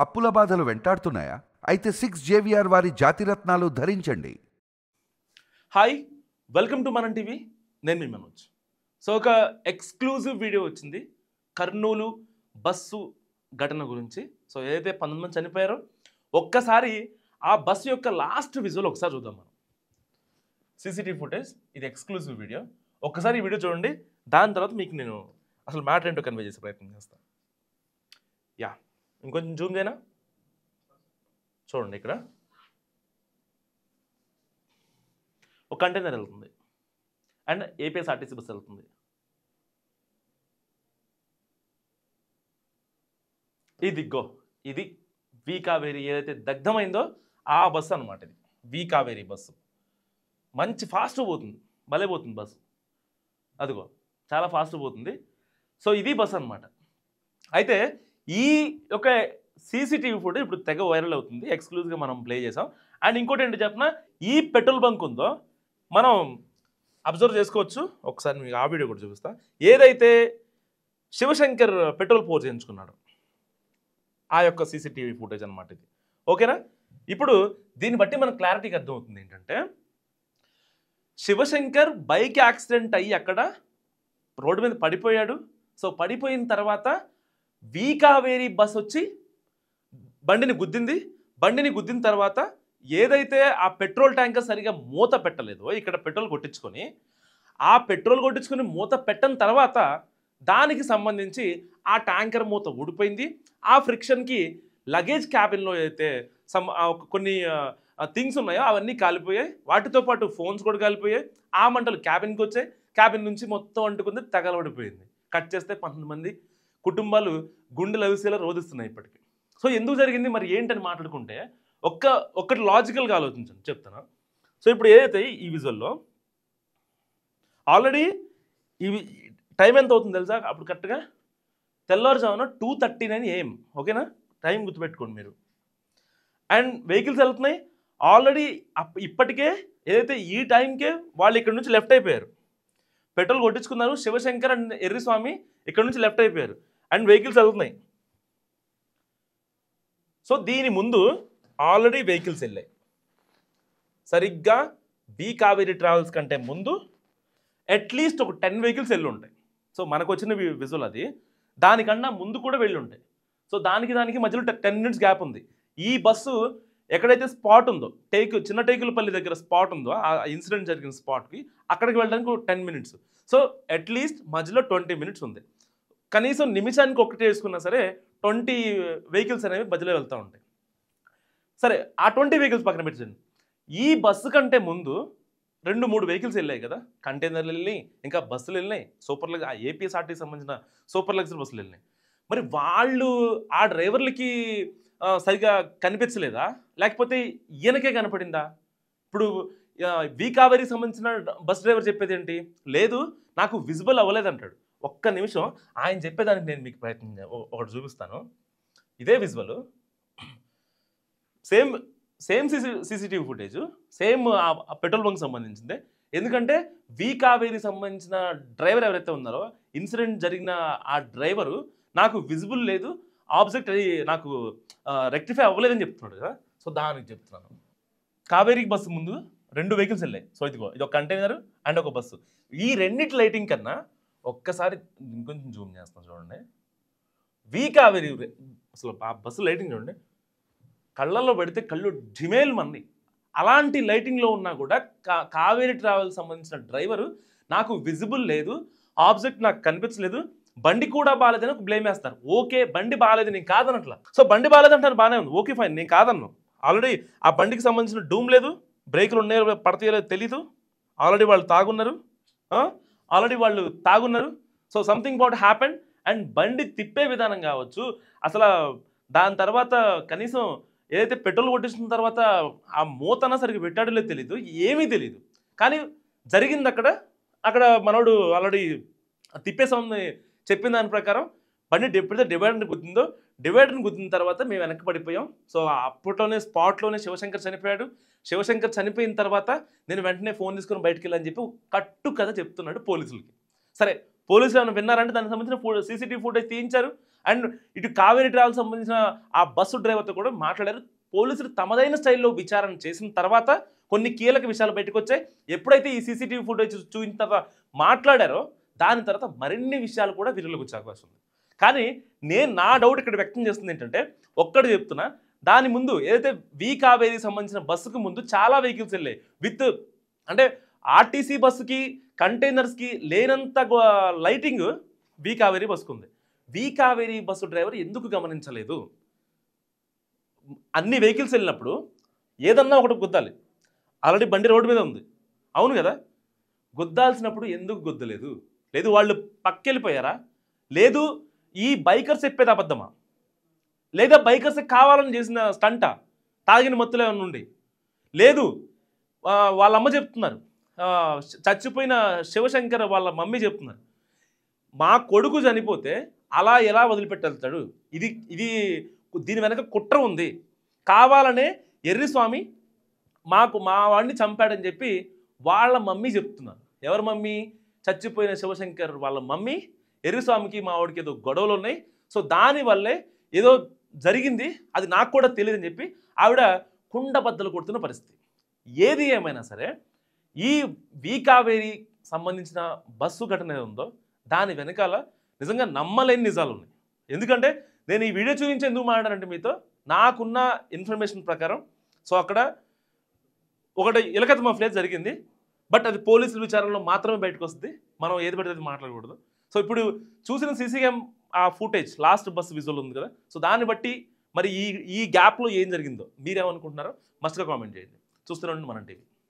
అప్పుల బాధలు వెంటాడుతున్నాయా? అయితే 6 JVR వారి జాతిరత్నాలు ధరించండి. హాయ్, వెల్కమ్ టు మనం టీవీ. నేను మీ మనోజ్. సో ఒక ఎక్స్క్లూజివ్ వీడియో వచ్చింది కర్నూలు బస్సు ఘటన గురించి. సో ఏదైతే 19 మంది చనిపోయారో ఒక్కసారి ఆ బస్సు యొక్క లాస్ట్ విజువల్ ఒకసారి చూద్దాం మనం. సీసీటీవీ ఫుటేజ్, ఇది ఎక్స్క్లూజివ్ వీడియో. ఒక్కసారి ఈ వీడియో చూడండి, దాని తర్వాత మీకు నేను అసలు మ్యాటర్ ఏంటో కన్వే చేసే ప్రయత్నం చేస్తాను. యా, ఇంకొంచెం జూమ్ చేయనా? చూడండి, ఇక్కడ ఒక కంటైనర్ వెళ్తుంది అండ్ ఏపీఎస్ఆర్టీసీ బస్సు వెళ్తుంది. ఇది వి కావేరి ఏదైతే దగ్ధమైందో ఆ బస్సు అనమాట. ఇది వి కావేరి బస్సు. మంచి ఫాస్ట్ పోతుంది, భలే పోతుంది బస్సు. అదిగో చాలా ఫాస్ట్ పోతుంది. సో ఇది బస్సు అనమాట. అయితే ఈ యొక్క సీసీటీవీ ఫుటేజ్ ఇప్పుడు తెగ వైరల్ అవుతుంది. ఎక్స్క్లూజివ్గా మనం ప్లే చేసాం. అండ్ ఇంకోటి ఏంటి చెప్పిన, ఈ పెట్రోల్ బంక్ ఉందో మనం అబ్జర్వ్ చేసుకోవచ్చు. ఒకసారి మీకు ఆ వీడియో కూడా చూపిస్తా. ఏదైతే శివశంకర్ పెట్రోల్ పోర్ చేయించుకున్నాడు ఆ యొక్క సీసీటీవీ ఫుటేజ్ అనమాట ఇది. ఓకేనా? ఇప్పుడు దీన్ని బట్టి మనకు క్లారిటీగా అర్థమవుతుంది ఏంటంటే, శివశంకర్ బైక్ యాక్సిడెంట్ అయ్యి అక్కడ రోడ్డు మీద పడిపోయాడు. సో పడిపోయిన తర్వాత వి కావేరి బస్ వచ్చి బండిని గుద్దిన తర్వాత ఏదైతే ఆ పెట్రోల్ ట్యాంకర్ సరిగా మూత పెట్టలేదో, ఇక్కడ పెట్రోల్ కొట్టించుకొని మూత పెట్టని తర్వాత దానికి సంబంధించి ఆ ట్యాంకర్ మూత ఊడిపోయింది. ఆ ఫ్రిక్షన్కి లగేజ్ క్యాబిన్లో అయితే కొన్ని థింగ్స్ ఉన్నాయో అవన్నీ కాలిపోయాయి. వాటితో పాటు ఫోన్స్ కూడా కాలిపోయాయి. ఆ మంటలు క్యాబిన్కి వచ్చాయి. క్యాబిన్ నుంచి మొత్తం అంటుకుంది, తగలబడిపోయింది. కట్ చేస్తే 12 మంది కుటుంబాలు గుండెలు అవిసేలా రోధిస్తున్నాయి ఇప్పటికీ. సో ఎందుకు జరిగింది మరి ఏంటని మాట్లాడుకుంటే ఒక్కటి లాజికల్గా ఆలోచించండి, చెప్తాను. సో ఇప్పుడు ఏదైతే ఈ విజువల్లో ఆల్రెడీ ఇవి టైం ఎంత అవుతుంది తెలుసా? అప్పుడు కరెక్ట్గా తెల్లవారుజామున 2:39 AM. ఓకేనా? టైం గుర్తుపెట్టుకోండి మీరు. అండ్ వెహికల్స్ వెళ్తున్నాయి ఆల్రెడీ. ఇప్పటికే ఏదైతే ఈ టైంకే వాళ్ళు ఇక్కడ నుంచి లెఫ్ట్ అయిపోయారు. పెట్రోల్ కొట్టించుకున్నారు. శివశంకర్ అండ్ ఎర్రిస్వామి ఇక్కడ నుంచి లెఫ్ట్ అయిపోయారు. అండ్ వెహికల్స్ వెళ్తున్నాయి. సో దీని ముందు ఆల్రెడీ వెహికల్స్ వెళ్ళాయి. సరిగ్గా వి కావేరి ట్రావెల్స్ కంటే ముందు అట్లీస్ట్ ఒక 10 వెహికల్స్ వెళ్ళి ఉంటాయి. సో మనకు వచ్చిన విజువల్ అది. దానికన్నా ముందు కూడా వెళ్ళి ఉంటాయి. సో దానికి మధ్యలో 10 minutes గ్యాప్ ఉంది. ఈ బస్సు ఎక్కడైతే స్పాట్ ఉందో, చిన్న టేకులపల్లి దగ్గర స్పాట్ ఉందో, ఆ ఇన్సిడెంట్ జరిగిన స్పాట్కి అక్కడికి వెళ్ళడానికి ఒక 10 minutes. సో అట్లీస్ట్ మధ్యలో 20 minutes ఉంది. కనీసం నిమిషానికి ఒకటి వేసుకున్నా సరే 20 వెహికల్స్ అనేవి మధ్యలో వెళ్తూ ఉంటాయి. సరే, ఆ 20 వెహికల్స్ పక్కన పెట్టండి. ఈ బస్సు కంటే ముందు 2-3 వెహికల్స్ వెళ్ళాయి కదా. కంటైనర్లు వెళ్ళినాయి, ఇంకా బస్సులు వెళ్ళినాయి. ఏపీఎస్ఆర్టీకి సంబంధించిన సూపర్ లగ్జరీ బస్సులు వెళ్ళినాయి. మరి వాళ్ళు ఆ డ్రైవర్లకి సరిగా కనిపించలేదా, లేకపోతే ఈయనకే కనపడిందా? ఇప్పుడు వి కావేరికి సంబంధించిన బస్ డ్రైవర్ చెప్పేది ఏంటి? లేదు, నాకు విజిబుల్ అవ్వలేదు అంటాడు. ఒక్క నిమిషం ఆయన చెప్పేదానికి నేను మీకు ఒకటి చూపిస్తాను. ఇదే visual, same CCTV footage, same petrol bunk సంబంధించిందే. ఎందుకంటే వి కావేరికి సంబంధించిన డ్రైవర్ ఎవరైతే ఉన్నారో, ఇన్సిడెంట్ జరిగిన ఆ డ్రైవరు నాకు విజిబుల్ లేదు, ఆబ్జెక్ట్ అది నాకు రెక్టిఫై అవ్వలేదని చెప్తున్నాడు కదా. సో దానికి చెప్తున్నాను. కావేరీ బస్సు ముందు 2 వెహికల్స్ వెళ్ళాయి. సో ఇది ఒక కంటైనర్ అండ్ ఒక బస్సు. ఈ రెండింటి లైటింగ్ కన్నా ఒక్కసారి ఇంకొంచెం జూమ్ చేస్తాను చూడండి. వి కావేరీ అసలు ఆ బస్సు లైటింగ్ చూడండి, కళ్ళల్లో పెడితే కళ్ళు ఢిమేల్ మంది. అలాంటి లైటింగ్లో ఉన్నా కూడా కావేరీ ట్రావెల్స్ సంబంధించిన డ్రైవరు నాకు విజిబుల్ లేదు, ఆబ్జెక్ట్ నాకు కనిపించలేదు, బండి కూడా బాగాలేదని ఒక బ్లేమ్ వేస్తారు. ఓకే, బండి బాగాలేదు, నేను కాదనట్లా. సో బండి బాగాలేదంటారు, బాగానే ఉంది, ఓకే ఫైన్, నేను కాదన్ను. ఆల్రెడీ ఆ బండికి సంబంధించిన డూమ్ లేదు, బ్రేకులు ఉన్నాయో పడతాయో తెలీదు, ఆల్రెడీ వాళ్ళు తాగున్నారు. So something about happened. And బండి తిప్పే విధానం కావచ్చు, అసలు దాని తర్వాత కనీసం ఏదైతే పెట్రోల్ కొట్టించిన తర్వాత ఆ మూతన సరిగ్గా పెట్టాడో లేదు తెలీదు, ఏమీ తెలీదు. కానీ జరిగింది అక్కడ మనోడు ఆల్రెడీ తిప్పేసామని చెప్పిన దాని ప్రకారం బండి ఎప్పుడైతే డివైడర్ని గుద్దిన తర్వాత మేము వెనక్కి పడిపోయాం. సో అప్పట్లోనే స్పాట్లోనే శివశంకర్ చనిపోయాడు. శివశంకర్ చనిపోయిన తర్వాత నేను వెంటనే ఫోన్ తీసుకొని బయటకు వెళ్ళని చెప్పి కట్టు కథ చెప్తున్నాడు పోలీసులకి. సరే, పోలీసులు ఏమైనా విన్నారంటే దానికి సంబంధించిన సీసీటీవీ ఫుటేజ్ తీయించారు. అండ్ ఇటు కావేరీ ట్రావెల్స్ సంబంధించిన ఆ బస్సు డ్రైవర్తో కూడా మాట్లాడారు. పోలీసులు తమదైన స్టైల్లో విచారణ చేసిన తర్వాత కొన్ని కీలక విషయాలు బయటకు వచ్చాయి. ఎప్పుడైతే ఈ సీసీటీవీ ఫుటేజ్ చూసిన తర్వాత మాట్లాడారో దాని తర్వాత మరిన్ని విషయాలు కూడా విరులకు వచ్చే అవకాశం ఉంది. కానీ నా డౌట్ ఇక్కడ వ్యక్తం చేస్తుంది ఏంటంటే, ఒక్కటి చెప్తున్నా, దాని ముందు ఏదైతే వి కావేరీ సంబంధించిన బస్సుకు ముందు చాలా వెహికల్స్ వెళ్ళాయి విత్, అంటే ఆర్టీసీ బస్సుకి కంటైనర్స్కి లేనంత లైటింగ్ వి కావేరీ బస్సుకు ఉంది. వి కావేరీ బస్సు డ్రైవర్ ఎందుకు గమనించలేదు? అన్ని వెహికల్స్ వెళ్ళినప్పుడు ఏదన్నా ఒకటి గుద్దాలి. ఆల్రెడీ బండి రోడ్డు మీద ఉంది, అవును కదా? గుద్దాల్సినప్పుడు ఎందుకు గుద్దలేదు? లేదు వాళ్ళు పక్కెళ్ళిపోయారా? లేదు ఈ బైకర్స్ చెప్పేది అబద్ధమా? లేదా బైకర్స్ కావాలని చేసిన స్టంటా? తాగిన మత్తులో ఏమన్నా ఉండి? లేదు వాళ్ళమ్మ చెప్తున్నారు, చచ్చిపోయిన శివశంకర్ వాళ్ళ మమ్మీ చెప్తున్నారు, మా కొడుకు చనిపోతే అలా ఎలా వదిలిపెట్టేళ్తాడు? ఇది దీని వెనక కుట్ర ఉంది, కావాలనే ఎర్రిస్వామి మా వాడిని చంపాడని చెప్పి వాళ్ళ మమ్మీ చెప్తున్నారు. ఎవరి మమ్మీ? చచ్చిపోయిన శివశంకర్ వాళ్ళ మమ్మీ ఎర్రిస్వామికి మా వాడికి ఏదో గొడవలు ఉన్నాయి, సో దానివల్లే ఏదో జరిగింది, అది నాకు కూడా తెలియదని చెప్పి ఆవిడ కుండబద్దలు కొడుతున్న పరిస్థితి. ఏది ఏమైనా సరే ఈ వి కావేరీ సంబంధించిన బస్సు ఘటన ఏదో ఉందో దాని వెనకాల నిజంగా నమ్మలేని నిజాలు ఉన్నాయి. ఎందుకంటే నేను ఈ వీడియో చూపించి ఎందుకు మాట్లాడానంటే, మీతో నాకున్న ఇన్ఫర్మేషన్ ప్రకారం సో అక్కడ ఒకటి ఇలకత మఫ్లేజ్ జరిగింది, బట్ అది పోలీసుల విచారణలో మాత్రమే బయటకు వస్తుంది, మనం ఏది పడితే అది మాట్లాడకూడదు. సో ఇప్పుడు చూసిన సీసీ క్యామ్ ఆ ఫుటేజ్ లాస్ట్ బస్ విజువల్ ఉంది కదా, సో దాన్ని బట్టి మరి ఈ గ్యాప్లో ఏం జరిగిందో మీరేమనుకుంటున్నారో మస్ట్గా కామెంట్ చేయండి. చూస్తూనే ఉండండి మనం టీవీ.